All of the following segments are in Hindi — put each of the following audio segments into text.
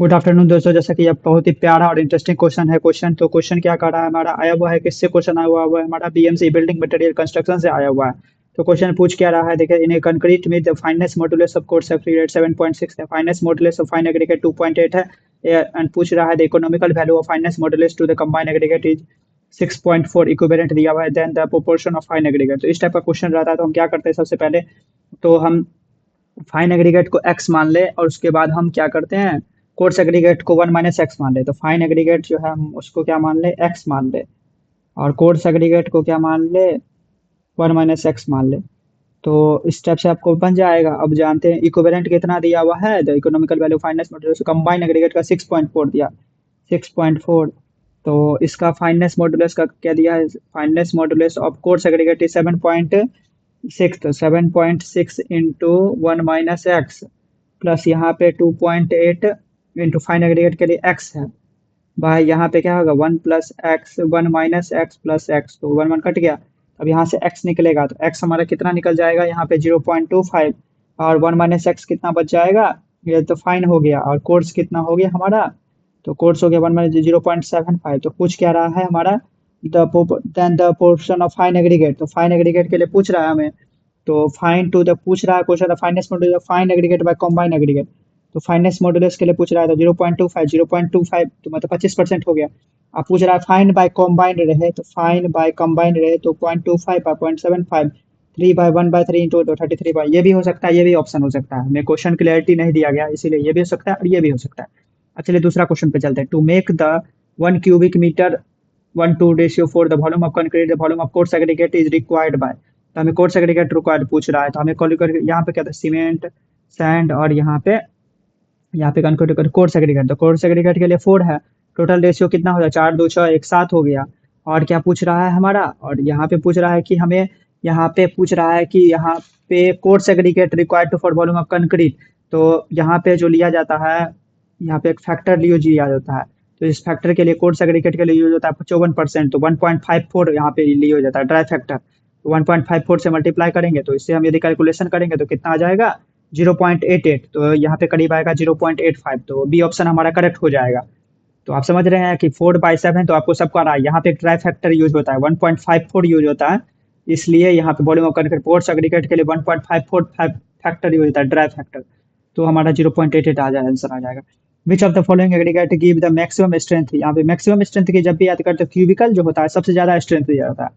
गुड आफ्टरनून दोस्तों। जैसा कि अब बहुत ही प्यारा और इंटरेस्टिंग क्वेश्चन है। क्वेश्चन क्या कर रहा है हमारा, आया हुआ है किससे क्वेश्चन आया हुआ है हमारा, बीएमसी बिल्डिंग मटेरियल कंस्ट्रक्शन से आया हुआ है। तो क्वेश्चन पूछ क्या रहा है, देखिए, इन कंक्रीट में the finest modulus of coarse free rate 7.6 है, finest modulus of fine aggregate 2.8 है। एंड पूछ रहा है the economical value of finest modulus to the combine aggregate is 6.4 equivalent दिया हुआ है, then the proportion of fine aggregate. तो इस टाइप का क्वेश्चन रहता है तो हम क्या करते हैं, सबसे पहले तो हम फाइन एग्रीगेट को एक्स मान ले और उसके बाद हम क्या करते हैं, कोर्स एग्रीगेट को 1 - एक्स मान ले। तो फाइन एग्रीगेट जो है हम उसको क्या मान ले, एक्स मान ले, और कोर्स एग्रीगेट को क्या मान ले, 1 - एक्स मान ले। तो इस स्टेप से आपको बन जाएगा। अब जानते हैं इक्विवेलेंट कितना दिया हुआ है, the economical value finance modulus combine aggregate का 6.4 दिया, 6.4। तो इसका फाइनेंस मॉड्यूलस का क्या दिया है, finance modulus of coarse aggregate is 7.6। तो 7.6 इंटू 1 - एक्स प्लस यहाँ पे 2.8 इंटू फाइन एग्रीगेट के लिए एक्स है, भाई यहाँ पे क्या होगा, 1 + एक्स, 1 - एक्स प्लस एक्स, तो 1 1 कट गया। अब यहाँ से एक्स निकलेगा तो एक्स हमारा कितना निकल जाएगा, यहाँ पे 0.25, और 1 - एक्स कितना बच जाएगा, ये तो फाइन हो गया, और कोर्स कितना हो गया हमारा, तो कोर्स हो गया 1 - 0.75। तो पूछ क्या रहा है हमारा, then the portion of fine aggregate. तो फाइन एग्रीगेट के लिए पूछ रहा है हमें, तो फाइन टू द पूछ रहा है question, fineness modulus of fine aggregate by combine aggregate. तो फाइनेंस मॉड्यूलस के लिए पूछ रहा है तो 0.25 तो मतलब 25% हो गया। अब पूछ रहा है फाइन बाय कॉम्बाइंड रहे, तो फाइन बाय कॉम्बाइंड रहे तो 0.25 बाय 0.75, 3/1/3 इंटू 33 बाई, ये भी हो सकता है, ये भी ऑप्शन हो सकता है। हमें क्वेश्चन क्लियरिटी नहीं दिया गया इसीलिए ये भी हो सकता है और ये भी हो सकता है। अच्छा, चलिए दूसरा क्वेश्चन पे चलते हैं। To make the 1 cubic meter 1:2 ratio for the volume of concrete, the volume of coarse aggregate is required by. तो हमें कोर्स एग्रीगेट रिक्वायर्ड पूछ रहा है, तो हमें यहाँ पे क्या था, सीमेंट, सैंड, और यहाँ पे कंक्रीट कोर्स एग्रीगेट। तो कोर्स एग्रीगेट के लिए 4 है, टोटल रेशियो कितना हो जाए, 4 2 6 1 7 हो गया। और क्या पूछ रहा है हमारा, और यहाँ पे पूछ रहा है कि हमें, यहाँ पे पूछ रहा है कि यहाँ पे coarse aggregate required to for volume of concrete. तो यहाँ पे जो लिया जाता है, यहाँ पे एक फैक्टर लिया जाता है। तो इस फैक्टर के लिए कोर्स एग्रीगेट के लिए यूज होता है 54%, तो 1.54 यहाँ पे लिया हो जाता है ड्राई फैक्टर। तो 1.54 से मल्टीप्लाई करेंगे तो इससे हम यदि कैलकुलेशन करेंगे तो कितना आ जाएगा, 0.88। तो यहाँ पे करीब आएगा 0.85, तो बी ऑप्शन हमारा करेक्ट हो जाएगा। तो आप समझ रहे हैं कि 4/7 तो आपको सबको आ रहा है, यहाँ पे एक ड्राई फैक्टर यूज होता है, 1.54 यूज होता है, इसलिए यहाँ पे volume of concrete coarse aggregate के लिए 1.54 फैक्टर यूज होता है, ड्राई फैक्टर। तो हमारा 0.88 आ जाए, आंसर आ जाएगा। विच of the following aggregate give the maximum strength. यहाँ पे मैक्सिमम स्ट्रेंथ की जब भी याद करते हैं, क्यूबिकल जो होता है सबसे ज्यादा स्ट्रेंथ दिया जाता है,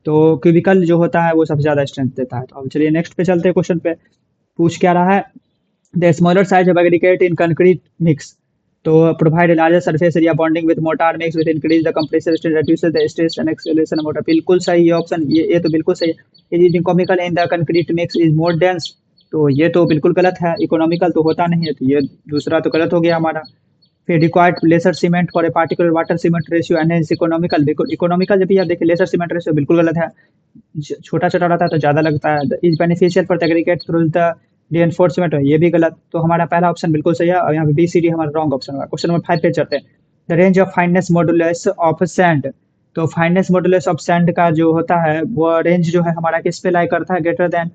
तो क्यूबिकल जो होता है वो सबसे ज्यादा स्ट्रेंथ देता है। तो अब चलिए नेक्स्ट पे चलते हैं, क्वेश्चन पे पूछ क्या रहा है, the smaller size of aggregate in concrete mix. तो provide larger surface area bonding with mortar mix with increase the compressive strength reduces the stress and acceleration motor. बिल्कुल सही ये ऑप्शन, ये तो बिल्कुल सही है। ये economical in the concrete mix is more dense, तो ये तो बिल्कुल गलत है, इकोनॉमिकल तो होता नहीं है, तो ये दूसरा तो गलत हो गया हमारा। फिर required lesser cement for a particular water cement ratio and is economical, बिल्कुल इकोनॉमिकल जब भी आप देखिए लेसर सीमेंट रेशियो बिल्कुल गलत है, छोटा छोटा रहता है तो ज्यादा लगता है। Is beneficial for the aggregate through the reinforcement, ये भी गलत। तो हमारा पहला ऑप्शन बिल्कुल सही है, और यहाँ पे बी सी डी हमारा रॉन्ग ऑप्शन होगा। क्वेश्चन नंबर 5 पे चलते हैं। The range of finance modulus of sand. तो फाइनेस मॉडुलस ऑफ सैंड का जो होता है वो रेंज जो है हमारा किस पे लाई करता है, ग्रेटर देन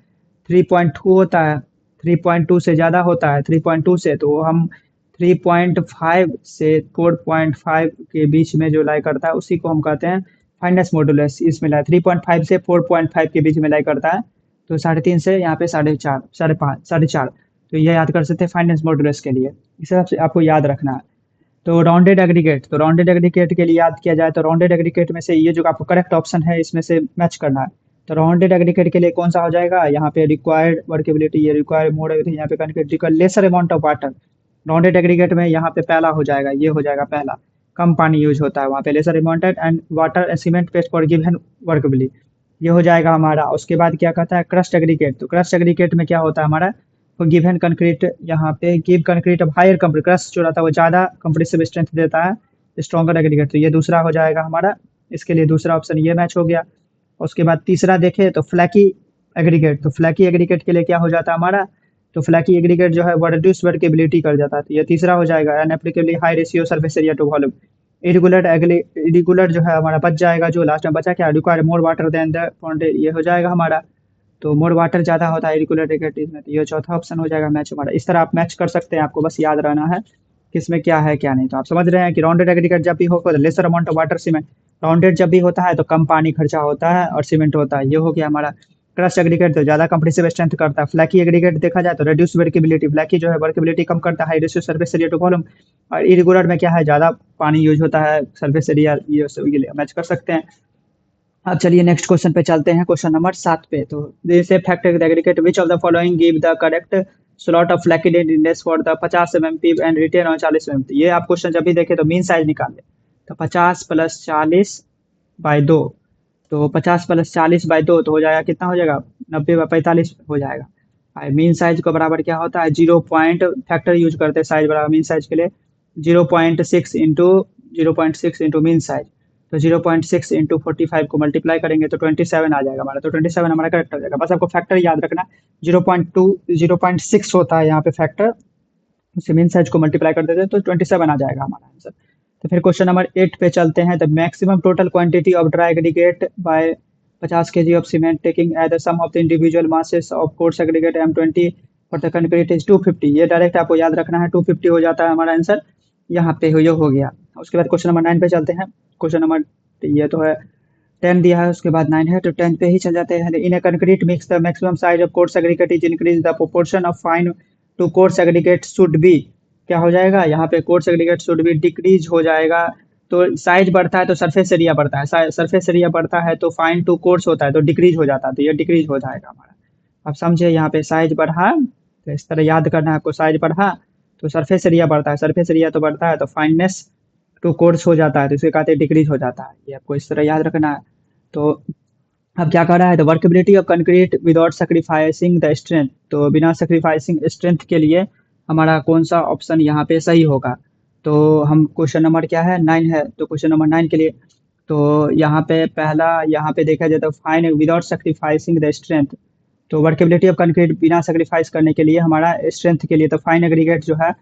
3.2 होता है, 3.2 से ज्यादा होता है, 3.2 से, तो हम 3.5 से 4.5 के बीच में जो लाई करता है उसी को हम कहते हैं फाइनेस मॉडुलस। इसमें लाई 3.5 से 4.5 के बीच में लाई करता है, तो 3.5 से यहाँ पे 4.5, 5.5, 4.5। तो ये याद कर सकते हैं फाइनेंस मॉडुलस के लिए, इसे आपको याद रखना है। तो राउंडेड एग्रीगेट, तो राउंडेड एग्रीगेट के लिए याद किया जाए तो राउंडेड एग्रीगेट में से ये जो आपको करेक्ट ऑप्शन है इसमें से मैच करना है। तो राउंडेड एग्रीगेट के लिए कौन सा हो जाएगा, यहाँ पे रिक्वायर्ड वर्केबिलिटी, ये रिक्वायर्ड मोड, यहाँ पे concrete lesser amount of water. Rounded aggregate में यहाँ पे पहला हो जाएगा, ये हो जाएगा पहला, कम पानी यूज होता है वहाँ पे, lesser amount and water cement paste for given workability, ये हो जाएगा हमारा। उसके बाद क्या कहता है क्रस्ट एग्रीगेट। तो क्रस्ट एग्रीगेट में क्या होता है हमारा, तो गिवन कंक्रीट, यहाँ पे give concrete of higher compress, crust जो रहता है वो ज्यादा कंप्रेसिव स्ट्रेंथ देता है, स्ट्रॉन्गर एग्रीगेट। तो ये दूसरा हो जाएगा हमारा, इसके लिए दूसरा ऑप्शन ये मैच हो गया। उसके बाद तीसरा देखें तो फ्लैकी एग्रीगेट। तो फ्लैकी एग्रीगेट के लिए क्या हो जाता है हमारा, तो फ्लैकी एग्रीगेट जो है वो रिड्यूस वर्केबिलिटी कर जाता है, तो ये तीसरा हो जाएगा। Inapplicably high ratio surface area to volume. Irregular जो है हमारा बच जाएगा, जो लास्ट में बचा क्या, require more water than the pond, ये हो जाएगा हमारा। तो मोर वाटर ज्यादा होता है इरेगुलर एग्रीगेट में, तो ये चौथा ऑप्शन हो जाएगा मैच हमारा। इस तरह आप मैच कर सकते हैं, आपको बस याद रहना है। किस में क्या है क्या नहीं। तो आप समझ रहे हैं कि राउंडेड एग्रीगेट जब भी होगा तो lesser amount of water cement, rounded जब भी होता है तो कम पानी खर्चा होता है और सीमेंट होता है। ये हो गया हमारा। क्रश एग्रीगेट तो ज्यादा कंप्रेसिव स्ट्रेंथ करता है। फ्लैकी एग्रीगेट देखा जाए तो रिड्यूस वर्केबिलिटी, फ्लैकी जो है वर्केबिलिटी कम करता है, ratio surface area to volume. और इरेगुलर में क्या है, ज्यादा पानी यूज होता है, सर्फेस एरिया ये सब ये मैच कर सकते हैं। अब चलिए नेक्स्ट क्वेश्चन पे चलते हैं, क्वेश्चन नंबर 7 पे। तो जैसे fact aggregate which of the following give the correct slot of flakiness index for the 50 MMP and retain on 40 MMP. ये आप क्वेश्चन जब भी देखें तो मीन साइज निकाल ले। तो 50 प्लस 40/2, तो 50 प्लस 40/2 तो हो जाएगा, कितना हो जाएगा, 90/45 हो जाएगा। और मीन साइज को बराबर क्या होता है, 0 पॉइंट फैक्टर यूज करते हैं साइज बराबर मीन साइज के लिए, 0.6 इंटू 0.6 इंटू मीन साइज। तो 0.6 इंटू 45 को मल्टीप्लाई करेंगे तो 27 आ जाएगा हमारा। तो 27 हमारा करेक्ट हो जाएगा। बस आपको फैक्टर याद रखना, 0.2 0.6 होता है यहाँ पे फैक्टर, उससे मीन साइज को मल्टीप्लाई कर देते हैं तो 27 आ जाएगा हमारा आंसर। तो फिर क्वेश्चन नंबर 8 पे चलते हैं। The maximum total quantity of dry aggregate by 50 kg of cement taking at the sum of the individual masses of coarse aggregate M20 for the concrete is 250। ये डायरेक्ट आपको याद रखना है, 250 हो जाता है हमारा आंसर यहाँ पे, ये हो गया। उसके बाद क्वेश्चन नंबर 9 पे चलते हैं। क्वेश्चन नंबर, ये तो है 10 दिया है, उसके बाद 9 है, तो 10 पे ही चल जाते हैं। In a concrete mix the maximum size of coarse aggregate is increase the proportion of fine to coarse aggregate should be. क्या हो जाएगा यहाँ पे, coarse aggregate should be decrease हो जाएगा। तो साइज बढ़ता है तो सरफेस एरिया बढ़ता है, सरफेस एरिया बढ़ता है तो फाइन टू कोर्स होता है तो डिक्रीज हो जाता है, तो ये डिक्रीज हो जाएगा हमारा। अब समझे, यहाँ पे साइज बढ़ा तो इस तरह याद करना है आपको, साइज बढ़ा तो सरफेस एरिया बढ़ता है, सरफेस एरिया तो बढ़ता है तो फाइननेस टू कोर्स हो जाता है, तो इसे कहते हैं डिक्रीज हो जाता है। ये आपको इस तरह याद रखना है। तो अब क्या कर रहा है, तो workability of concrete without sacrificing the strength. तो बिना सेक्रीफाइसिंग स्ट्रेंथ के लिए हमारा कौन सा ऑप्शन यहाँ पे सही होगा। तो हम क्वेश्चन नंबर क्या है, 9 है, तो क्वेश्चन नंबर 9 के लिए तो यहाँ पे पहला, यहाँ पे देखा जाए तो fine without sacrificing the strength. तो वर्केबिलिटी ऑफ कंक्रीट बिना सेक्रीफाइस करने के लिए हमारा स्ट्रेंथ के लिए तो फाइन एग्रीगेट जो है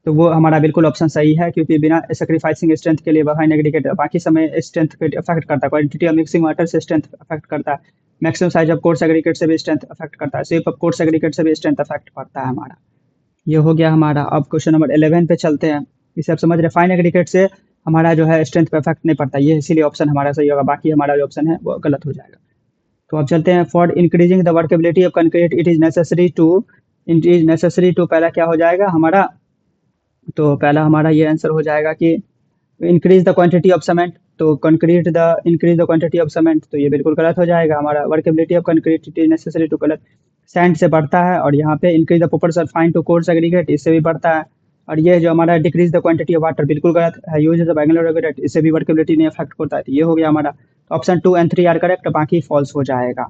तो वो हमारा बिल्कुल ऑप्शन सही है, क्योंकि बिना सेक्रीफाइसिंग स्ट्रेंथ के लिए फाइन एग्रीगेट बाकी समय स्ट्रेंथ को अफेक्ट करता है, क्वांटिटी ऑफ मिक्सिंग वाटर से स्ट्रेंथ अफेक्ट करता है, maximum size of coarse aggregate से भी स्ट्रेंथ अफेक्ट करता है, शेप ऑफ कोर्स एग्रीगेट से भी स्ट्रेंथ अफेक्ट करता है हमारा। ये हो गया हमारा। अब क्वेश्चन नंबर 11 पे चलते हैं। इसे आप समझ रहे, फाइन एग्रीगेट से हमारा जो है स्ट्रेंथ पे अफेक्ट नहीं पड़ता, ये इसीलिए ऑप्शन हमारा सही होगा, बाकी हमारा जो ऑप्शन है वो गलत हो जाएगा। तो अब चलते हैं, for increasing the workability of concrete it is necessary to, पहला क्या हो जाएगा हमारा, तो पहला हमारा ये आंसर हो जाएगा कि increase the quantity of cement. तो concrete the increase the quantity of cement, तो ये बिल्कुल गलत हो जाएगा हमारा। Workability of concrete it is necessary to, गलत। सैंड से बढ़ता है, और यहाँ पे increase the proportion fine to coarse aggregate, इससे भी बढ़ता है। और ये जो हमारा decrease the quantity of water, बिल्कुल गलत है, यूज द बैंगलोर एग्रीगेट, इससे भी वर्केबिलिटी नहीं अफेक्ट होता है। तो ये हो गया हमारा। ऑप्शन 2 एंड 3 आर करेक्ट, बाकी फॉल्स हो जाएगा।